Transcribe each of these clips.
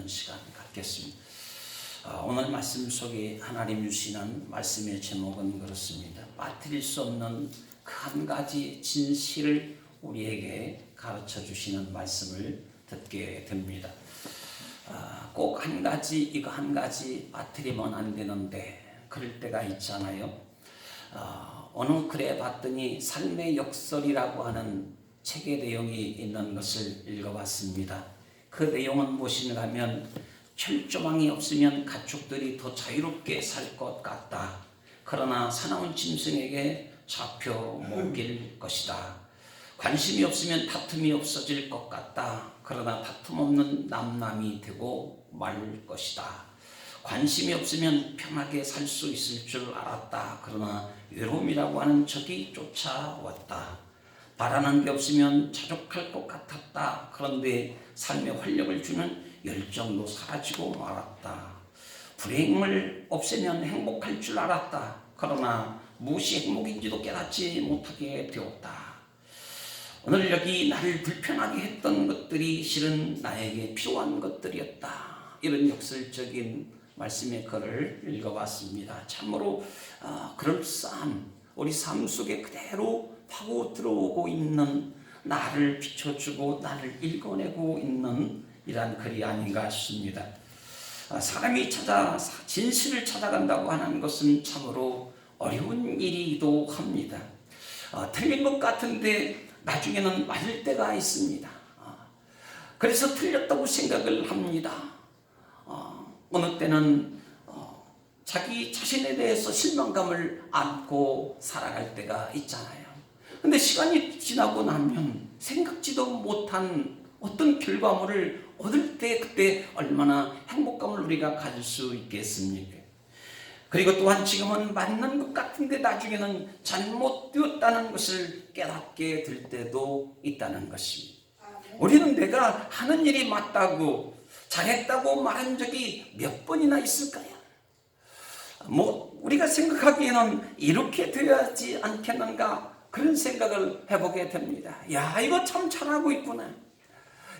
시간 갖겠습니다. 오늘 말씀 속에 하나님 주시는 말씀의 제목은 그렇습니다. 빠뜨릴 수 없는 그 한 가지 진실을 우리에게 가르쳐 주시는 말씀을 듣게 됩니다. 꼭 한 가지, 이거 한 가지 빠뜨리면 안 되는데 그럴 때가 있잖아요. 어느 글에 봤더니 삶의 역설이라고 하는 책의 내용이 있는 것을 읽어봤습니다. 그 내용은 무엇인가 하면 철조망이 없으면 가축들이 더 자유롭게 살 것 같다. 그러나 사나운 짐승에게 잡혀 먹일 것이다. 관심이 없으면 다툼이 없어질 것 같다. 그러나 다툼 없는 남남이 되고 말 것이다. 관심이 없으면 편하게 살 수 있을 줄 알았다. 그러나 외로움이라고 하는 적이 쫓아왔다. 바라는 게 없으면 자족할 것 같았다. 그런데 삶에 활력을 주는 열정도 사라지고 말았다. 불행을 없애면 행복할 줄 알았다. 그러나 무엇이 행복인지도 깨닫지 못하게 되었다. 오늘 여기 나를 불편하게 했던 것들이 실은 나에게 필요한 것들이었다. 이런 역설적인 말씀의 글을 읽어봤습니다. 참으로 그럴싸한 우리 삶 속에 그대로 파고 들어오고 있는, 나를 비춰주고 나를 읽어내고 있는 이러한 글이 아닌가 싶습니다. 사람이 진실을 찾아간다고 하는 것은 참으로 어려운 일이기도 합니다. 틀린 것 같은데 나중에는 맞을 때가 있습니다. 그래서 틀렸다고 생각을 합니다. 어느 때는 자기 자신에 대해서 실망감을 안고 살아갈 때가 있잖아요. 근데 시간이 지나고 나면 생각지도 못한 어떤 결과물을 얻을 때 그때 얼마나 행복감을 우리가 가질 수 있겠습니까? 그리고 또한 지금은 맞는 것 같은데 나중에는 잘못되었다는 것을 깨닫게 될 때도 있다는 것입니다. 우리는 내가 하는 일이 맞다고 잘했다고 말한 적이 몇 번이나 있을까요? 우리가 생각하기에는 이렇게 되어야지 않겠는가 그런 생각을 해보게 됩니다. 야, 이거 참 잘하고 있구나.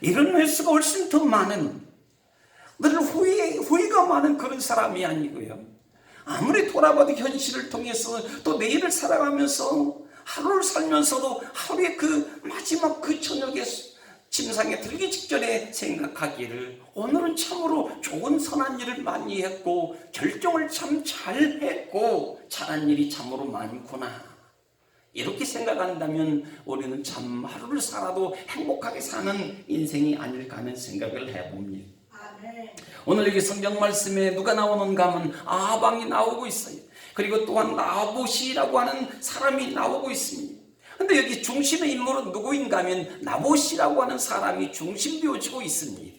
이런 횟수가 훨씬 더 많은, 늘 후회가 많은 그런 사람이 아니고요. 아무리 돌아봐도 현실을 통해서 또 내일을 살아가면서 하루를 살면서도 하루의 그 마지막 그 저녁에 침상에 들기 직전에 생각하기를 오늘은 참으로 좋은 선한 일을 많이 했고 결정을 참 잘했고 잘한 일이 참으로 많구나. 이렇게 생각한다면 우리는 참 하루를 살아도 행복하게 사는 인생이 아닐까 하는 생각을 해봅니다. 오늘 여기 성경 말씀에 누가 나오는가 하면 아방이 나오고 있어요. 그리고 또한 나봇이라고 하는 사람이 나오고 있습니다. 근데 여기 중심의 인물은 누구인가 하면 나봇이라고 하는 사람이 중심되어지고 있습니다.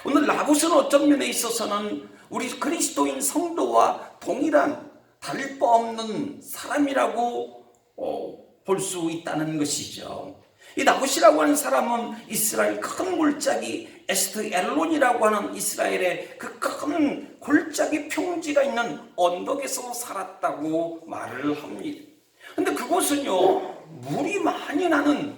오늘 나봇은 어떤 면에 있어서는 우리 그리스도인 성도와 동일한 다를 바 없는 사람이라고 볼 수 있다는 것이죠. 이 나봇이라고 하는 사람은 이스라엘 큰 골짜기 에스드엘론이라고 하는 이스라엘의 그 큰 골짜기 평지가 있는 언덕에서 살았다고 말을 합니다. 근데 그곳은요 물이 많이 나는,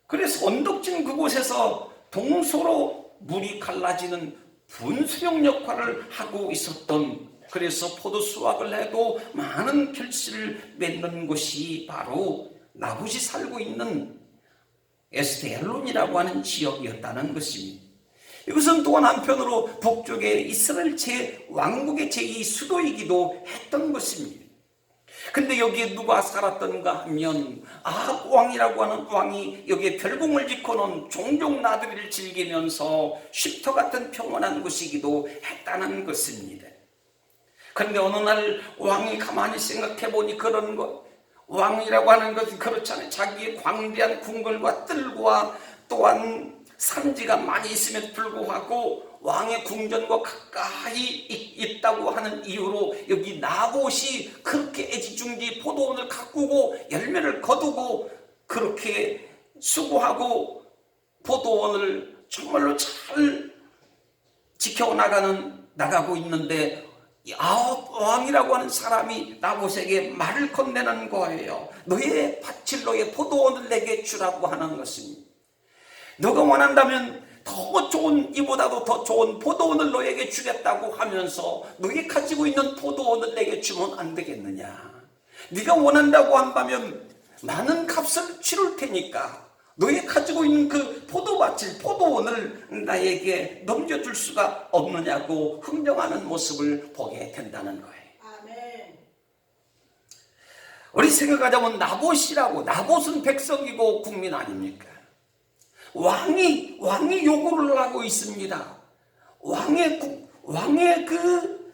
그래서 언덕진 그곳에서 동서로 물이 갈라지는 분수령 역할을 하고 있었던, 그래서 포도 수확을 해도 많은 결실을 맺는 곳이 바로 나봇이 살고 있는 에스드엘론이라고 하는 지역이었다는 것입니다. 이것은 또한 한편으로 북쪽의 이스라엘 왕국의 제2 수도이기도 했던 것입니다. 근데 여기에 누가 살았던가 하면 아합 왕이라고 하는 왕이 여기에 별궁을 짓고는 종종 나들이를 즐기면서 쉼터 같은 평온한 곳이기도 했다는 것입니다. 그런데 어느 날 왕이 가만히 생각해 보니 그런 것, 왕이라고 하는 것은 그렇잖아요. 자기의 광대한 궁궐과 뜰과 또한 산지가 많이 있음에도 불구하고 왕의 궁전과 가까이 있다고 하는 이유로 여기 나봇이 그렇게 애지중지 포도원을 가꾸고 열매를 거두고 그렇게 수고하고 포도원을 정말로 잘 지켜나가고 있는데 아합 왕이라고 하는 사람이 나봇에게 말을 건네는 거예요. 너의 밭을, 너의 포도원을 내게 주라고 하는 것입니다. 너가 원한다면 더 좋은, 이보다도 더 좋은 포도원을 너에게 주겠다고 하면서 너희 가지고 있는 포도원을 내게 주면 안 되겠느냐? 네가 원한다고 한다면 많은 값을 치를 테니까 너희 가지고 있는 그 포도밭을, 포도원을 나에게 넘겨줄 수가 없느냐고 흥정하는 모습을 보게 된다는 거예요. 아멘. 우리 생각하자면 나봇이라고, 나봇은 백성이고 국민 아닙니까? 왕이 요구를 하고 있습니다. 왕의 그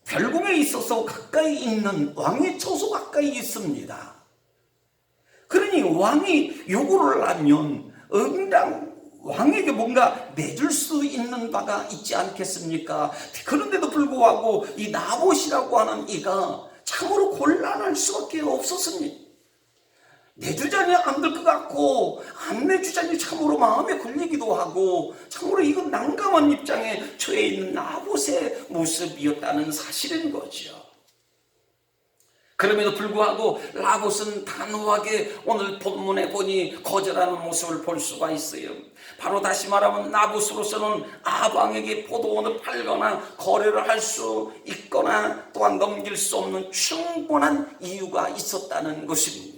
별궁에 있어서 가까이 있는 왕의 처소 가까이 있습니다. 그러니 왕이 요구를 하면 응당 왕에게 뭔가 내줄 수 있는 바가 있지 않겠습니까? 그런데도 불구하고 이 나봇이라고 하는 이가 참으로 곤란할 수밖에 없었습니다. 내주자니 안 될 것 같고 안 내주자니 참으로 마음에 걸리기도 하고 참으로 이건 난감한 입장에 처해 있는 나봇의 모습이었다는 사실인 거죠. 그럼에도 불구하고 나봇은 단호하게 오늘 본문에 보니 거절하는 모습을 볼 수가 있어요. 바로 다시 말하면 나봇으로서는 아합 왕에게 포도원을 팔거나 거래를 할 수 있거나 또한 넘길 수 없는 충분한 이유가 있었다는 것입니다.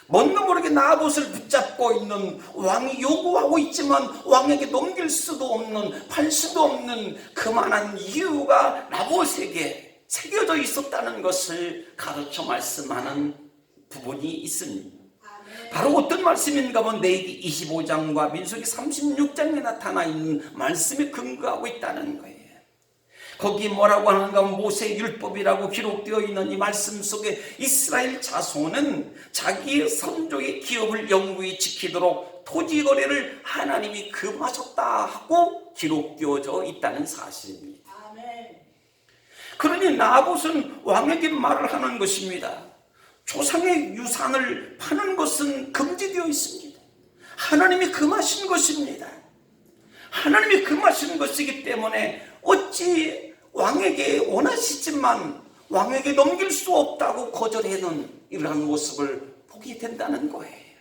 뭔가 모르게 나봇을 붙잡고 있는 왕이 요구하고 있지만 왕에게 넘길 수도 없는, 팔 수도 없는 그만한 이유가 나봇에게 새겨져 있었다는 것을 가르쳐 말씀하는 부분이 있습니다. 바로 어떤 말씀인가 하면 레위기 25장과 민수기 36장에 나타나 있는 말씀에 근거하고 있다는 거예요. 거기 뭐라고 하는가 하면 모세의 율법이라고 기록되어 있는 이 말씀 속에 이스라엘 자손은 자기의 선조의 기업을 영구히 지키도록 토지 거래를 하나님이 금하셨다 하고 기록되어져 있다는 사실입니다. 아멘. 그러니 나봇은 왕에게 말을 하는 것입니다. 조상의 유산을 파는 것은 금지되어 있습니다. 하나님이 금하신 것입니다. 하나님이 금하신 것이기 때문에 어찌 왕에게 원하시지만 왕에게 넘길 수 없다고 거절하는 이러한 모습을 보게 된다는 거예요.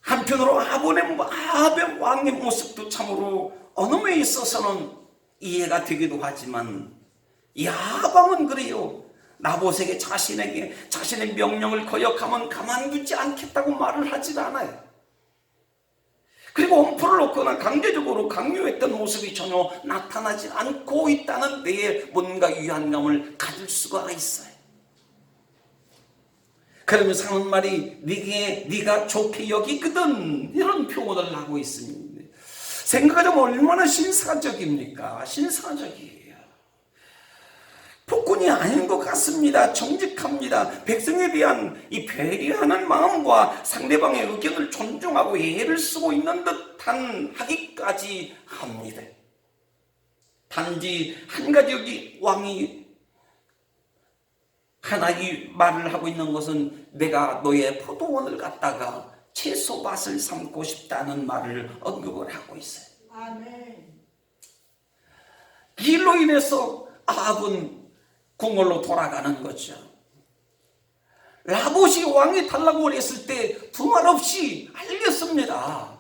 한편으로 아합의 왕의 모습도 참으로 어느 면에 있어서는 이해가 되기도 하지만 이 아합 왕은 그래요. 나봇에게 자신의 명령을 거역하면 가만두지 않겠다고 말을 하질 않아요. 그리고 엄포를 놓거나 강제적으로 강요했던 모습이 전혀 나타나지 않고 있다는 데에 뭔가 유한감을 가질 수가 있어요. 그러면서 하는 말이 네가 좋게 여기거든 이런 표현을 하고 있습니다. 생각하자면 얼마나 신사적입니까? 신사적이에요. 폭군이 아닌 것 같습니다. 정직합니다. 백성에 대한 이 배려하는 마음과 상대방의 의견을 존중하고 예를 쓰고 있는 듯한 하기까지 합니다. 단지 한 가지 여기 왕이 하나의 말을 하고 있는 것은 내가 너의 포도원을 갖다가 채소밭을 삼고 싶다는 말을 언급을 하고 있어요. 아멘. 이 일로 인해서 아합은 궁궐로 돌아가는 거죠. 나봇이 왕이 달라고 했을 때 두말 없이 알겠습니다.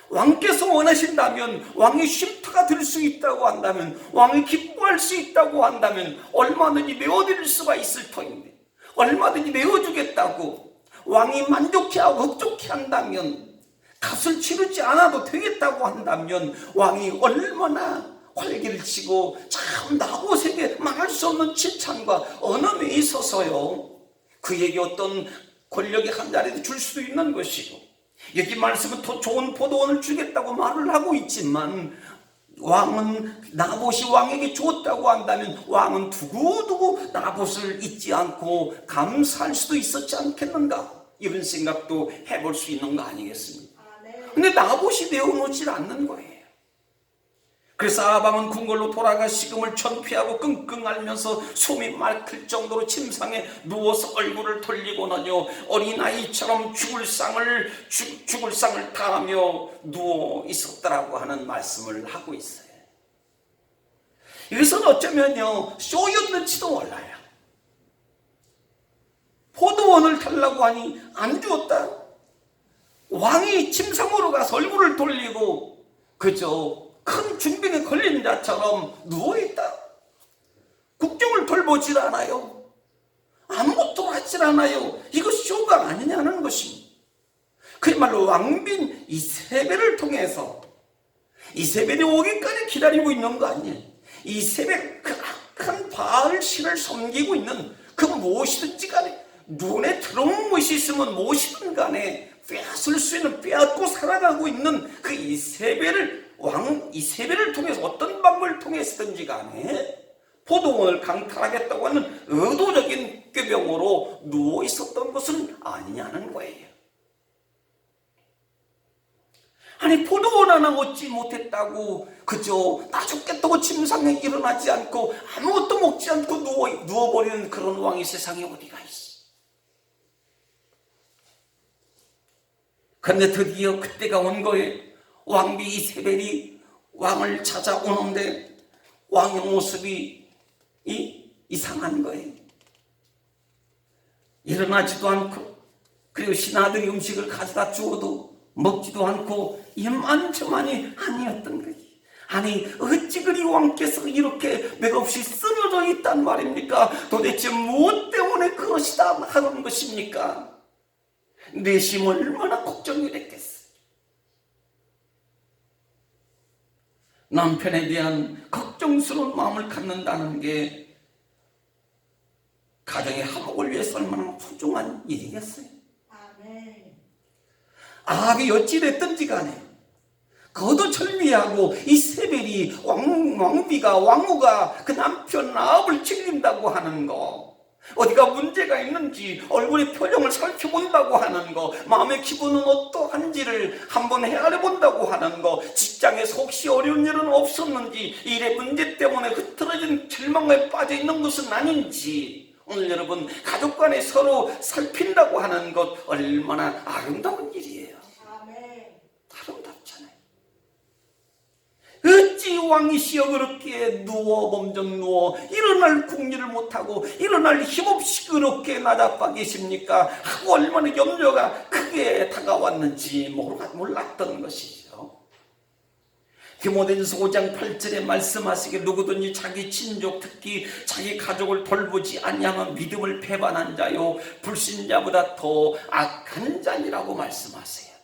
왕께서 원하신다면, 왕의 쉼터가 될 수 있다고 한다면, 왕이 기뻐할 수 있다고 한다면 얼마든지 메워드릴 수가 있을 터인데, 얼마든지 메워주겠다고 왕이 만족해하고 흡족해 한다면, 값을 치르지 않아도 되겠다고 한다면 왕이 얼마나 활기를 치고 참 나봇에게 말할 수 없는 칭찬과 언어에 있어서요 그에게 어떤 권력의 한 자리도 줄 수도 있는 것이고 여기 말씀은 더 좋은 포도원을 주겠다고 말을 하고 있지만 왕은 나봇이 왕에게 줬다고 한다면 왕은 두고두고 나봇을 잊지 않고 감사할 수도 있었지 않겠는가 이런 생각도 해볼 수 있는 거 아니겠습니까? 근데 나봇이 내어놓질 않는 거예요. 그래서 아합은 궁궐로 돌아가 식음을 천피하고 끙끙 앓면서 숨이 막힐 정도로 침상에 누워서 얼굴을 돌리고는요 어린아이처럼 죽을 상을 당하며 누워 있었더라고 하는 말씀을 하고 있어요. 이것은 어쩌면요 쇼였는지도 몰라요. 포도원을 달라고 하니 안 주었다. 왕이 침상으로 가서 얼굴을 돌리고 그저 큰 중병에 걸린 자처럼 누워있다. 국정을 돌보질 않아요. 아무것도 하질 않아요. 이거 쇼가 아니냐는 것입니다. 그야말로 왕빈 이세벨을 통해서 이세벨이 오기까지 기다리고 있는 거 아니에요. 이세벨 그 악한 바알 신을 섬기고 있는 그 무엇이든지 간에 눈에 들어온 것이 있으면 무엇이든 간에 빼앗을 수 있는 빼앗고 살아가고 있는 그 이세벨을 통해서 어떤 방법을 통해서든지 간에 포도원을 강탈하겠다고 하는 의도적인 꾀병으로 누워 있었던 것은 아니냐는 거예요. 아니 포도원 하나 얻지 못했다고 그저 나 죽겠다고 침상에 일어나지 않고 아무것도 먹지 않고 누워버리는 그런 왕이 세상에 어디가 있어. 그런데 드디어 그때가 온 거예요. 왕비 이세벨이 왕을 찾아오는데 왕의 모습이 이상한 거예요. 일어나지도 않고 그리고 신하들이 음식을 가져다 주어도 먹지도 않고 이만저만이 아니었던 거지. 아니 어찌 그리 왕께서 이렇게 맥없이 쓰러져 있단 말입니까? 도대체 무엇 때문에 그것이다 하는 것입니까? 내심 얼마나 걱정이 됐겠어. 남편에 대한 걱정스러운 마음을 갖는다는 게 가정의 화목을 위해서 얼마나 소중한 일이겠어요. 아멘. 아합이 어찌됐든지 간에 거두절미하고 이세벨이 왕후가 그 남편 아합을 죽인다고 하는 거, 어디가 문제가 있는지 얼굴의 표정을 살펴본다고 하는 거, 마음의 기분은 어떠한지를 한번 헤아려 본다고 하는 거, 직장에서 혹시 어려운 일은 없었는지, 일의 문제 때문에 흐트러진 절망에 빠져 있는 것은 아닌지, 오늘 여러분 가족 간에 서로 살핀다고 하는 것 얼마나 아름다운 일이에요. 아멘. 아름답잖아요. 어찌 왕이시여 그렇게 몸좀 누워 일어날 궁리를 못하고 일어날 힘없이 그렇게 나자빠 계십니까? 하고 얼마나 염려가 크게 다가왔는지 몰랐던 것이죠. 디모데전서 5장 8절에 말씀하시기를 누구든지 자기 친족 특히 자기 가족을 돌보지 아니하면 믿음을 배반한 자요 불신자보다 더 악한 자니라고 말씀하세요.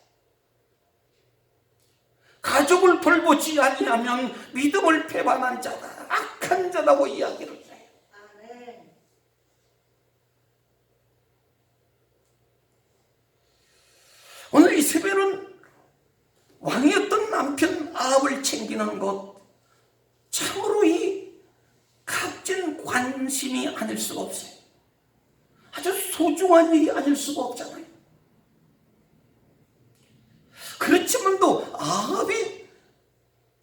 가족을 돌보지 아니하면 믿음을 배반한 자다, 악한 자라고 이야기를 해요. 아멘. 오늘 이세벨은 왕이었던 남편 아합을 챙기는 것, 참으로 이 값진 관심이 아닐 수가 없어요. 아주 소중한 일이 아닐 수가 없잖아요. 그렇지만 또 아합이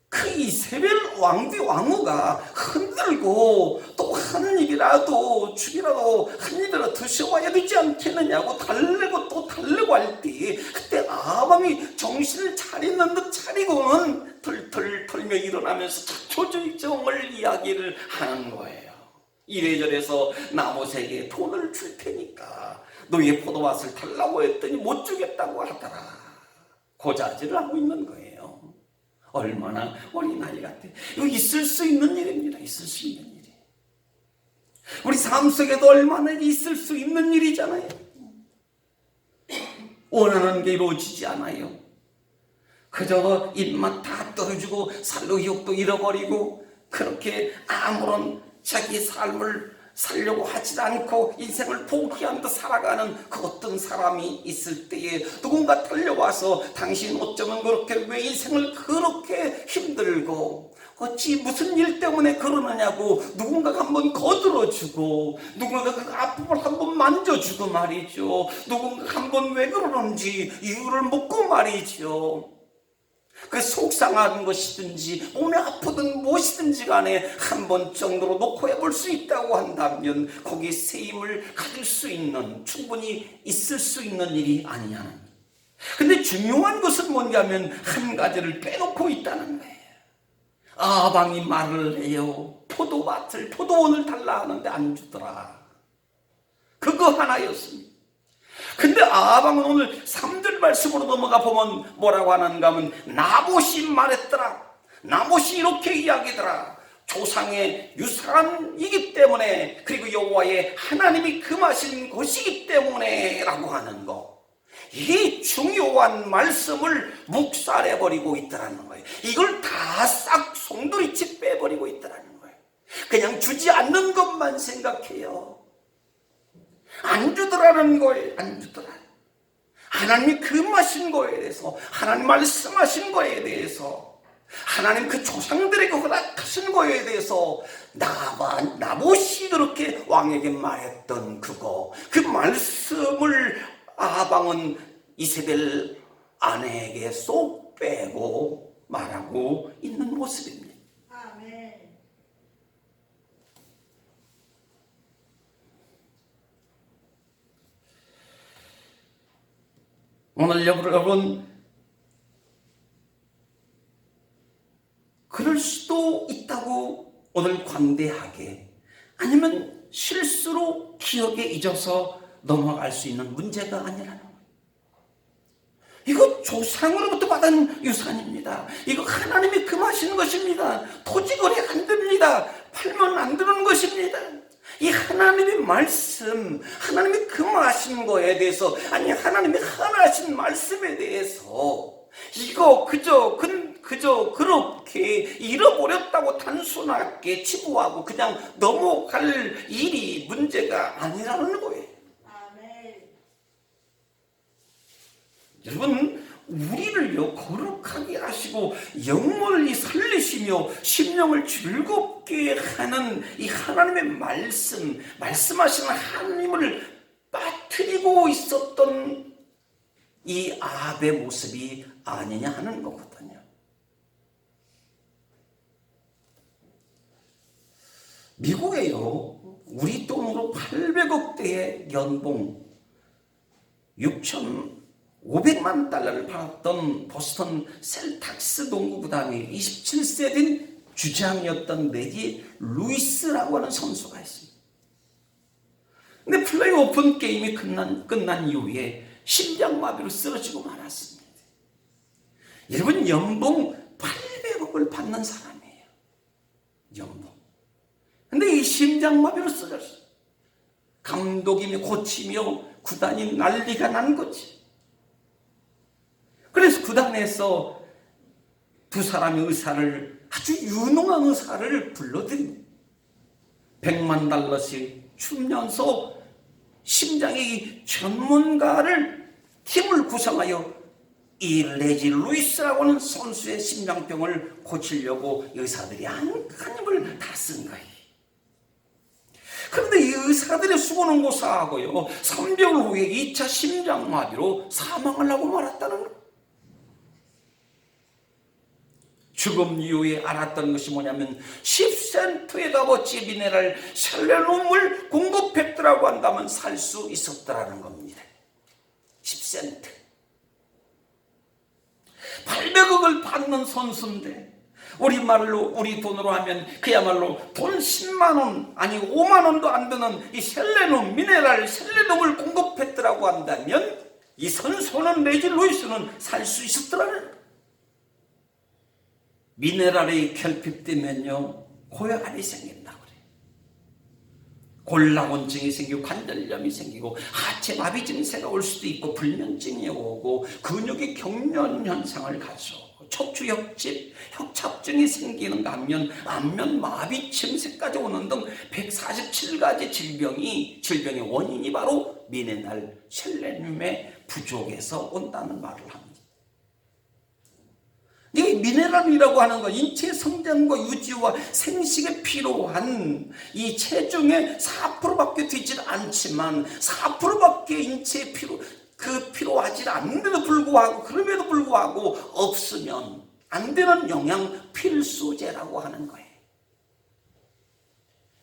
그 이세벨 왕후가 흔들고 또 한 입이라도 죽이라도 한 입이라도 드셔와야 되지 않겠느냐고 달래고 또 달래고 할 때 그때 아합이 정신을 차리는 듯 차리고는 털털 털며 일어나면서 자초지종을 이야기를 하는 거예요. 이래저래서 나봇에게 돈을 줄 테니까 너의 포도밭을 달라고 했더니 못 주겠다고 하더라. 고자질을 하고 있는 거예요. 얼마나 어린아이 같아. 이거 있을 수 있는 일입니다. 있을 수 있는 일이. 우리 삶 속에도 얼마나 있을 수 있는 일이잖아요. 원하는 게 이루어지지 않아요. 그저 입맛 다 떨어지고 살로 욕도 잃어버리고 그렇게 아무런 자기 삶을 살려고 하지 않고 인생을 포기한 듯 살아가는 그 어떤 사람이 있을 때에 누군가 달려와서 당신 어쩌면 그렇게 왜 인생을 그렇게 힘들고 어찌 무슨 일 때문에 그러느냐고 누군가가 한번 거들어주고 누군가가 그 아픔을 한번 만져주고 말이죠. 누군가가 한번 왜 그러는지 이유를 묻고 말이죠. 그 속상한 것이든지 몸이 아프든 무엇이든지 간에 한 번 정도로 놓고 해볼 수 있다고 한다면 거기에 세임을 가질 수 있는, 충분히 있을 수 있는 일이 아니냐는. 근데 중요한 것은 뭐냐면 한 가지를 빼놓고 있다는 거예요. 아방이 말을 해요. 포도원을 달라 하는데 안 주더라. 그거 하나였습니다. 근데 아방은 오늘 3절 말씀으로 넘어가 보면 뭐라고 하는가 하면 나봇이 말했더라. 나봇이 이렇게 이야기더라. 조상의 유산이기 때문에, 그리고 여호와의 하나님이 금하신 것이기 때문에 라고 하는 거, 이 중요한 말씀을 묵살해버리고 있더라는 거예요. 이걸 다 싹 송두리째 빼버리고 있더라는 거예요. 그냥 주지 않는 것만 생각해요. 안 주더라는 거예요. 안 주더라. 하나님이 금하신 거에 대해서, 하나님 말씀하신 거에 대해서, 하나님 그 조상들에게 허락하신 거에 대해서 나봇이 그렇게 왕에게 말했던 그거, 그 말씀을 아방은 이세벨 아내에게 쏙 빼고 말하고 있는 모습입니다. 아멘. 오늘 여러분, 그럴 수도 있다고 오늘 관대하게, 아니면 실수로 기억에 잊어서 넘어갈 수 있는 문제가 아니라는 거예요. 이거 조상으로부터 받은 유산입니다. 이거 하나님이 금하시는 것입니다. 토지거래 안 됩니다. 팔면 안 되는 것입니다. 이 하나님의 말씀, 하나님이 금하신 거에 대해서, 아니 하나님이 하나하신 말씀에 대해서 이거 그저 그렇게 잃어버렸다고 단순하게 치부하고 그냥 넘어갈 일이 문제가 아니라는 거예요. 아멘. 여러분, 우리를요 거룩하게 하시고 영혼을 살리시며 심령을 즐겁게 하는 이 하나님의 말씀하시는 하나님을 빠뜨리고 있었던 이 아합의 모습이 아니냐 하는 거거든요. 미국에요, 우리 돈으로 800억 대의 연봉 6,500만 달러를 받았던 보스턴 셀탁스 농구구단의 27세 된 주장이었던 레지 루이스라고 하는 선수가 있습니다. 근데 플레이오프 게임이 끝난 이후에 심장마비로 쓰러지고 말았습니다. 여러분, 연봉 800억을 받는 사람이에요. 연봉. 근데 이 심장마비로 쓰러졌어요. 감독이 고치며 구단이 난리가 난 거지. 그래서 구단에서 두 사람의 의사를, 아주 유능한 의사를 불러들입니다. 100만 달러씩 주면서 심장의 전문가를 팀을 구성하여 이 레지 루이스라고 하는 선수의 심장병을 고치려고 의사들이 한 힘을 다 쓴 거예요. 그런데 이 의사들의 수고는 고사하고요, 3개월 후에 2차 심장마비로 사망을 하고 말았다는 거예요. 죽음 이후에 알았던 것이 뭐냐면 10센트의 값어치의 미네랄 셀레늄을 공급했더라고 한다면 살 수 있었더라는 겁니다. 10센트. 800억을 받는 선수인데, 우리 돈으로 하면 그야말로 돈 10만 원, 아니 5만 원도 안 드는 이 셀레늄, 미네랄 셀레늄을 공급했더라고 한다면 이 선수는, 레지 루이스는 살 수 있었더라는 거예요. 미네랄이 결핍되면요 고혈압이 생긴다고 그래요. 골라곤증이 생기고 관절염이 생기고 하체마비 증세가 올 수도 있고 불면증이 오고 근육의 경련 현상을 가져오고 척추협집, 혁착증이 생기는가 하면 안면마비 증세까지 오는 등 147가지 질병의 원인이 바로 미네랄 셀레늄의 부족에서 온다는 말을 합니다. 이 미네랄이라고 하는 건 인체 성장과 유지와 생식에 필요한 이 체중의 4%밖에 되질 않지만 4%밖에 인체에 필요하지 않는데도 불구하고, 그럼에도 불구하고 없으면 안 되는 영양 필수제라고 하는 거예요.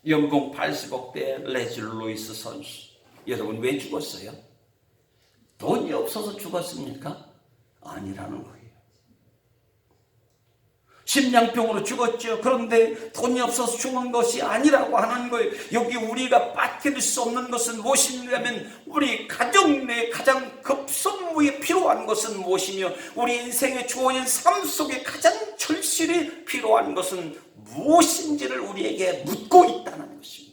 연봉 80억 대 레지 루이스 선수, 여러분 왜 죽었어요? 돈이 없어서 죽었습니까? 아니라는 거예요. 심장병으로 죽었죠. 그런데 돈이 없어서 죽은 것이 아니라고 하는 거예요. 여기 우리가 빠뜨릴 수 없는 것은 무엇이냐면 우리 가정 내 가장 급선무에 필요한 것은 무엇이며 우리 인생의 주어진 삶 속에 가장 절실히 필요한 것은 무엇인지를 우리에게 묻고 있다는 것입니다.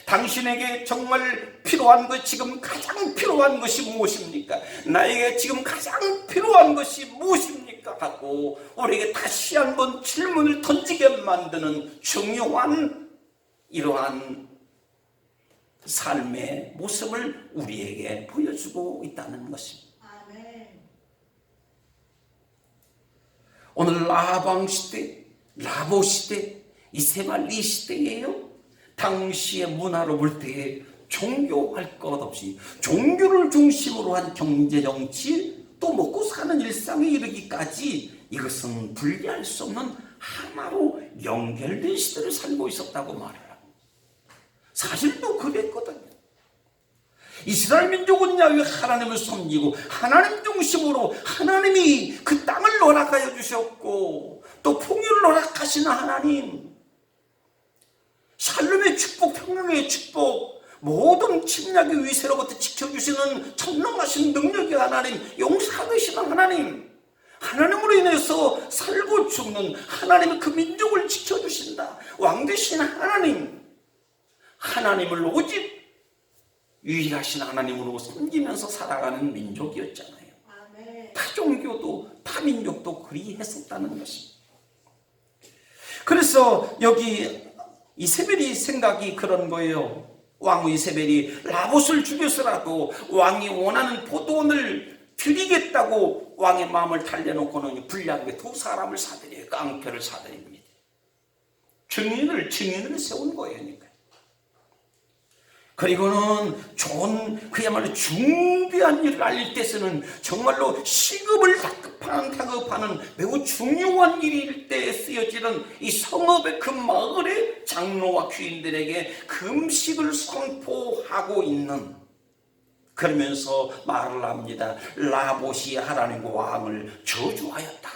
당신에게 정말 필요한 것, 지금 가장 필요한 것이 무엇입니까? 나에게 지금 가장 필요한 것이 무엇입니까? 하고 우리에게 다시 한번 질문을 던지게 만드는 중요한 이러한 삶의 모습을 우리에게 보여주고 있다는 것입니다. 아멘. 오늘 라방 시대, 라보 시대, 이세말리 시대예요. 당시의 문화로 볼 때에 종교할 것 없이 종교를 중심으로 한 경제 정치, 또 먹고 사는 일상에 이르기까지 이것은 분리할 수 없는 하나로 연결된 시대를 살고 있었다고 말을 합니다. 사실 또 그랬거든요. 이스라엘 민족은 야훼 하나님을 섬기고 하나님 중심으로 하나님이 그 땅을 허락하여 주셨고 또 풍요를 허락하시는 하나님, 샬롬의 축복, 평강의 축복, 모든 침략의 위세로부터 지켜주시는 전능하신 능력의 하나님, 용서하시는 하나님, 하나님으로 인해서 살고 죽는 하나님의 그 민족을 지켜주신다. 왕 되신 하나님, 하나님을 오직 유일하신 하나님으로 섬기면서 살아가는 민족이었잖아요. 아멘. 타 종교도 타 민족도 그리 했었다는 것입니다. 그래서 여기 이세벨이 생각이 그런 거예요. 왕 이세벨이 라봇을 죽여서라도 왕이 원하는 포도원을 드리겠다고 왕의 마음을 달래놓고는 불량하게 두 사람을 사들여요. 깡패를 사들입니다. 증인을 세운 거예요. 그리고는 좋은 그야말로 중대한 일을 알릴 때서는 정말로 시급을 다급하는 매우 중요한 일일 때에 쓰여지는 이 성읍의 그 마을의 장로와 귀인들에게 금식을 선포하고 있는, 그러면서 말을 합니다. 라봇이 하나님과 왕을 저주하였다.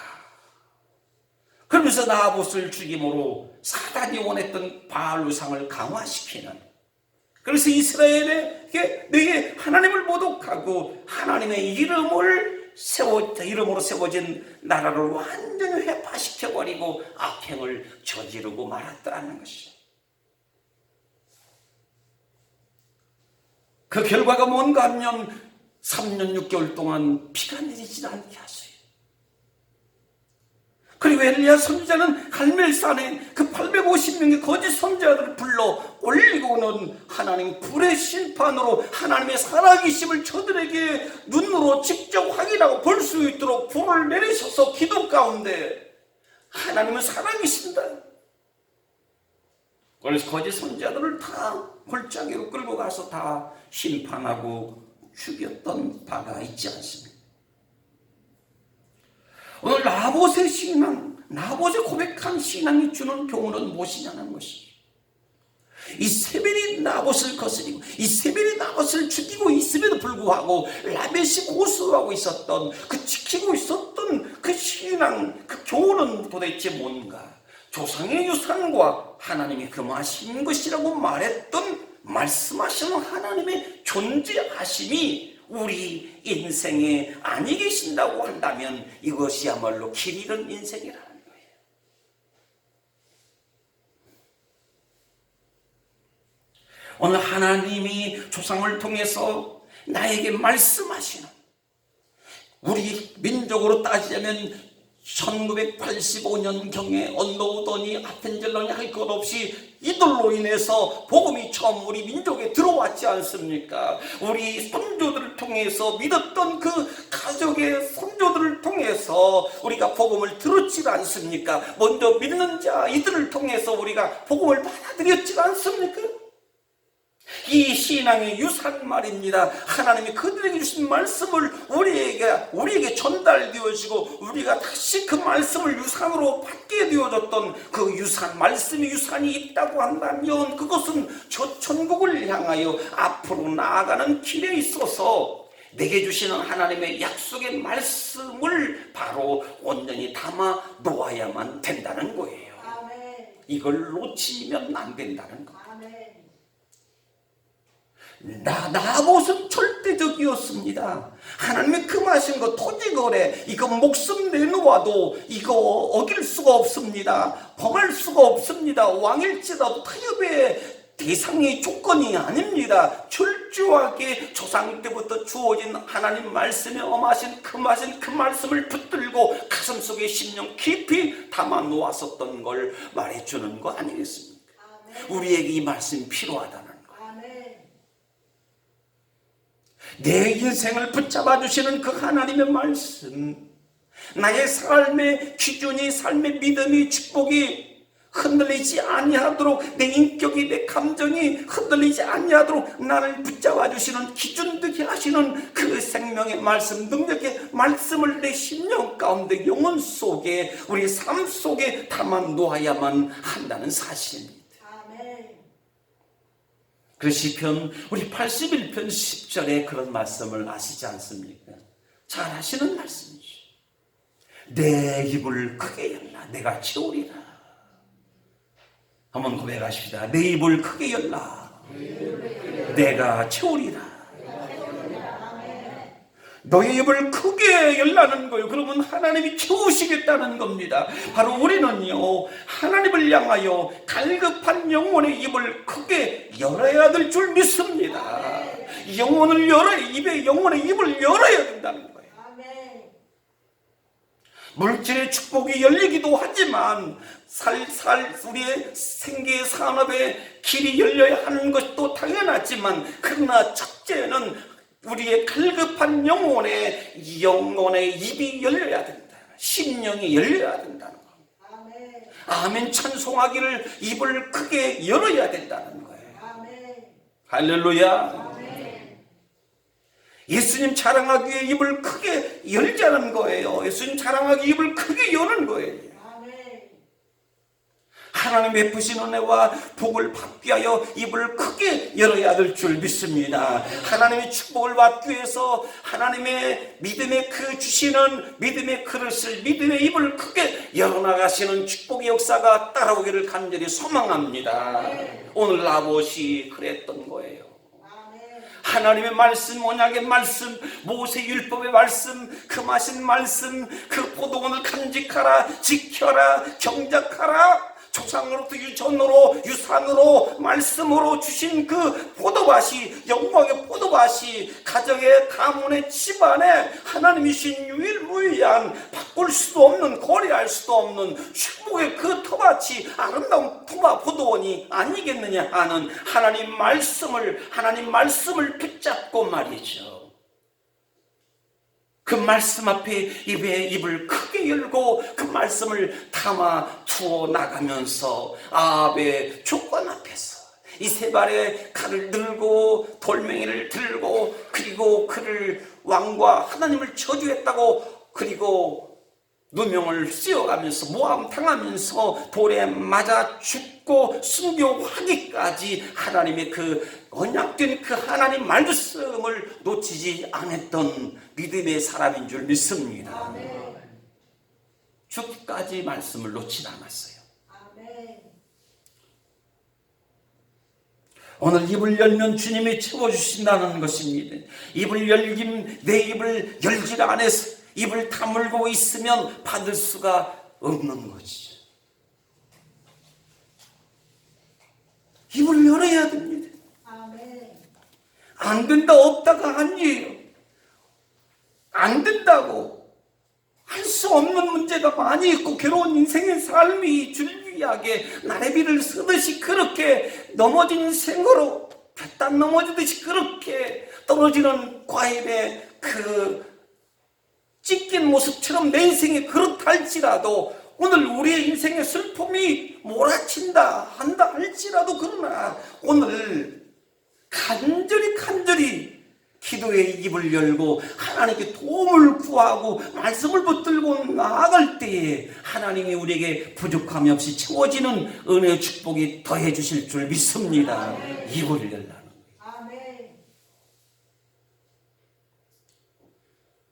그러면서 라봇을 죽임으로 사단이 원했던 바알 우상을 강화시키는, 그래서 이스라엘에게 너희 하나님을 모독하고 하나님의 이름으로 세워진 나라를 완전히 회파시켜버리고 악행을 저지르고 말았다는 것이죠. 그 결과가 뭔가 하면 3년 6개월 동안 비가 내리지 않게 하세요. 그리고 엘리야 선지자는 갈멜산에 그 850명의 거짓 선지자들을 불러 올리고는 하나님 불의 심판으로 하나님의 살아계심을 저들에게 눈으로 직접 확인하고 볼 수 있도록 불을 내리셔서 기도 가운데 하나님은 살아계신다. 그래서 거짓 선지자들을 다 골짜기로 끌고 가서 다 심판하고 죽였던 바가 있지 않습니까? 오늘 나봇의 신앙, 나봇의 고백한 신앙이 주는 교훈은 무엇이냐는 것이죠. 이세벨이 나봇을 거스리고 이세벨이 나봇을 죽이고 있음에도 불구하고 라벳이 고수하고 있었던 그 지키고 있었던 그 신앙, 그 교훈은 도대체 뭔가? 조상의 유산과 하나님이 금하신 것이라고 말씀하시는 하나님의 존재하심이 우리 인생에 아니 계신다고 한다면 이것이야말로 길 잃은 인생이라는 거예요. 오늘 하나님이 조상을 통해서 나에게 말씀하시는, 우리 민족으로 따지자면 1985년경에 언노우더니 아펜젤런이 할 것 없이 이들로 인해서 복음이 처음 우리 민족에 들어왔지 않습니까? 우리 선조들을 통해서 믿었던 그 가족의 선조들을 통해서 우리가 복음을 들었지 않습니까? 먼저 믿는 자 이들을 통해서 우리가 복음을 받아들였지 않습니까? 이 신앙의 유산 말입니다. 하나님이 그들에게 주신 말씀을 우리에게 전달되어지고 우리가 다시 그 말씀을 유산으로 받게 되어졌던 그 유산, 말씀의 유산이 있다고 한다면 그것은 저 천국을 향하여 앞으로 나아가는 길에 있어서 내게 주시는 하나님의 약속의 말씀을 바로 온전히 담아 놓아야만 된다는 거예요. 아멘. 이걸 놓치면 안 된다는 거예요. 아멘. 나봇은 절대적이었습니다. 하나님의 금하신 거 토지거래 이거 목숨 내놓아도 이거 어길 수가 없습니다. 범할 수가 없습니다. 왕일지라도 타협의 대상의 조건이 아닙니다. 철저하게 조상 때부터 주어진 하나님 말씀에 엄하신 금하신 그 말씀을 붙들고 가슴속에 심령 깊이 담아 놓았었던 걸 말해주는 거 아니겠습니까? 아멘. 우리에게 이 말씀이 필요하다는 거. 아멘. 내 인생을 붙잡아 주시는 그 하나님의 말씀, 나의 삶의 기준이, 삶의 믿음이, 축복이 흔들리지 아니하도록, 내 인격이, 내 감정이 흔들리지 아니하도록 나를 붙잡아 주시는, 기준 되게 하시는 그 생명의 말씀, 능력의 말씀을 내 심령 가운데, 영혼 속에, 우리 삶 속에 담아 놓아야만 한다는 사실입니다. 아멘. 그 시편 우리 81편 10절에 그런 말씀을 아시지 않습니까? 잘 아시는 말씀이죠. 내 입을 크게 열라 내가 채우리라. 한번 고백하십시다. 내 입을 크게 열라 내가 채우리라. 너의 입을 크게 열라는 거예요. 그러면 하나님이 채우시겠다는 겁니다. 바로 우리는요, 하나님을 향하여 갈급한 영혼의 입을 크게 열어야 될 줄 믿습니다. 영혼을 열어야, 영혼의 입을 열어야 된다는 거예요. 아멘. 물질의 축복이 열리기도 하지만 우리의 생계 산업의 길이 열려야 하는 것도 당연하지만, 그러나 첫째는 우리의 갈급한 영혼의 입이 열려야 된다. 심령이 열려야 된다는 거. 아멘. 아멘 찬송하기를 입을 크게 열어야 된다는 거예요. 아멘. 할렐루야. 아멘. 예수님 자랑하기 위해 입을 크게 열자는 거예요. 예수님 자랑하기 입을 크게 여는 거예요. 아멘. 하나님 베푸신 은혜와 복을 받기 위하여 입을 크게 열어야 될 줄 믿습니다. 하나님의 축복을 받기 위해서 하나님의 믿음의 그 주시는 믿음의 그릇을, 믿음의 입을 크게 열어나가시는 축복의 역사가 따라오기를 간절히 소망합니다. 오늘 나봇이 그랬던 거예요. 하나님의 말씀, 언약의 말씀, 모세 율법의 말씀, 금하신 말씀, 그 포도원을 간직하라, 지켜라, 경작하라. 조상으로부터 유전으로, 유산으로, 말씀으로 주신 그 포도밭이, 영광의 포도밭이 가정의, 가문의, 집안에 하나님이 주신 유일무이한, 바꿀 수도 없는, 거래할 수도 없는 축복의 그 토밭이 아름다운 포도원이 아니겠느냐 하는 하나님 말씀을 붙잡고 말이죠. 그 말씀 앞에 입을 크게 열고 그 말씀을 담아 투어 나가면서 아합의 조건 앞에서 이 세 발의 칼을 들고 돌멩이를 들고, 그리고 그를 왕과 하나님을 저주했다고, 그리고 누명을 씌워가면서 모함 당하면서 돌에 맞아 죽고 순교하기까지 하나님의 그 언약된 그 하나님 말씀을 놓치지 않았던 믿음의 사람인 줄 믿습니다. 아멘. 죽기까지 말씀을 놓치지 않았어요. 아멘. 오늘 입을 열면 주님이 채워주신다는 것입니다. 내 입을 열지 않아서 입을 다물고 있으면 받을 수가 없는 것이죠. 입을 열어야 됩니다. 아멘. 안 된다, 없다가 아니에요. 안 된다고 할 수 없는 문제가 많이 있고, 괴로운 인생의 삶이 줄기하게 나래비를 쓰듯이 그렇게 넘어진 인생으로 뱃단 넘어지듯이 그렇게 떨어지는 과일의 그 찢긴 모습처럼 내 인생이 그렇다 할지라도, 오늘 우리의 인생의 슬픔이 몰아친다 한다 할지라도, 그러나 오늘 간절히 기도의 입을 열고 하나님께 도움을 구하고 말씀을 붙들고 나아갈 때에 하나님이 우리에게 부족함이 없이 채워지는 은혜의 축복이 더해 주실 줄 믿습니다. 입을 열라는 거예요. 아멘.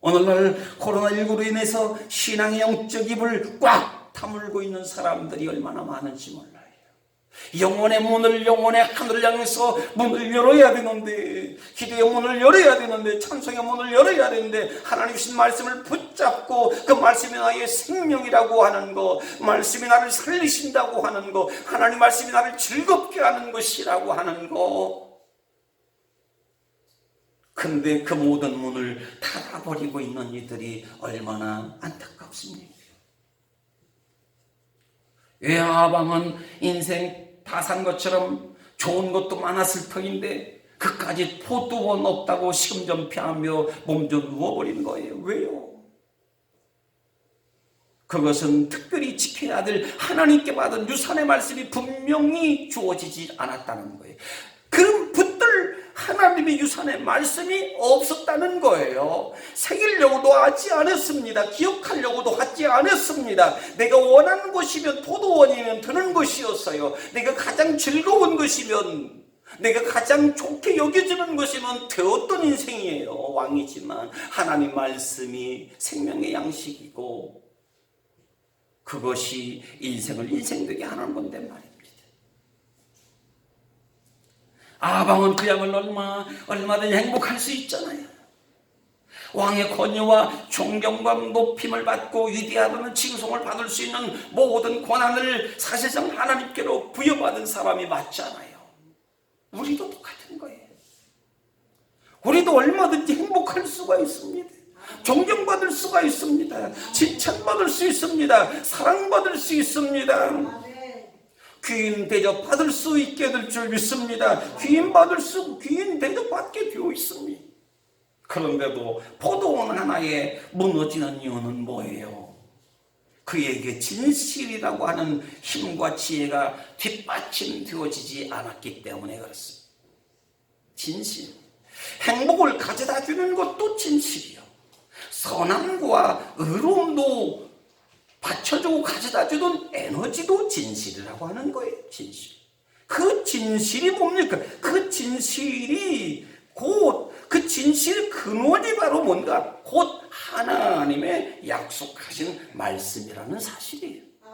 오늘날 코로나19로 인해서 신앙의 영적 입을 꽉 다물고 있는 사람들이 얼마나 많은지 몰라요. 영혼의 문을, 영혼의 하늘을 향해서 문을 열어야 되는데, 기도의 문을 열어야 되는데, 찬송의 문을 열어야 되는데, 하나님 주신 말씀을 붙잡고 그 말씀이 나의 생명이라고 하는 거, 말씀이 나를 살리신다고 하는 거, 하나님 말씀이 나를 즐겁게 하는 것이라고 하는 거, 근데 그 모든 문을 닫아버리고 있는 이들이 얼마나 안타깝습니까? 아방은 인생 다 산 것처럼 좋은 것도 많았을 터인데 그까지 포도 원 없다고 시금전폐하며 몸져 누워버린 거예요. 왜요? 그것은 특별히 지켜야 될 하나님께 받은 유산의 말씀이 분명히 주어지지 않았다는 거예요. 그 붙들 하나님의 유산의 말씀이 없었다는 거예요. 새기려고도 하지 않았습니다. 기억하려고도 하지 않았습니다. 내가 원하는 것이면 포도원이면 드는 것이었어요. 내가 가장 즐거운 것이면, 내가 가장 좋게 여겨지는 것이면 되었던 인생이에요. 왕이지만 하나님 말씀이 생명의 양식이고 그것이 인생을 인생되게 하는 건데 말입니다. 아방은 그야말로 얼마든지 행복할 수 있잖아요. 왕의 권위와 존경과 높임을 받고 위대하다는 칭송을 받을 수 있는 모든 권한을 사실상 하나님께로 부여받은 사람이 맞잖아요. 우리도 똑같은 거예요. 우리도 얼마든지 행복할 수가 있습니다. 존경받을 수가 있습니다. 칭찬받을 수 있습니다. 사랑받을 수 있습니다. 귀인 대접 받을 수 있게 될 줄 믿습니다. 귀인 대접 받게 되어 있습니다. 그런데도 포도원 하나에 무너지는 이유는 뭐예요? 그에게 진실이라고 하는 힘과 지혜가 뒷받침되어지지 않았기 때문에 그렇습니다. 진실. 행복을 가져다 주는 것도 진실이요. 선함과 의로움도 받쳐주고 가져다주는 에너지도 진실이라고 하는 거예요. 진실. 그 진실이 뭡니까? 그 진실이 그 진실의 근원이 바로 뭔가 곧 하나님의 약속하신 말씀이라는 사실이에요.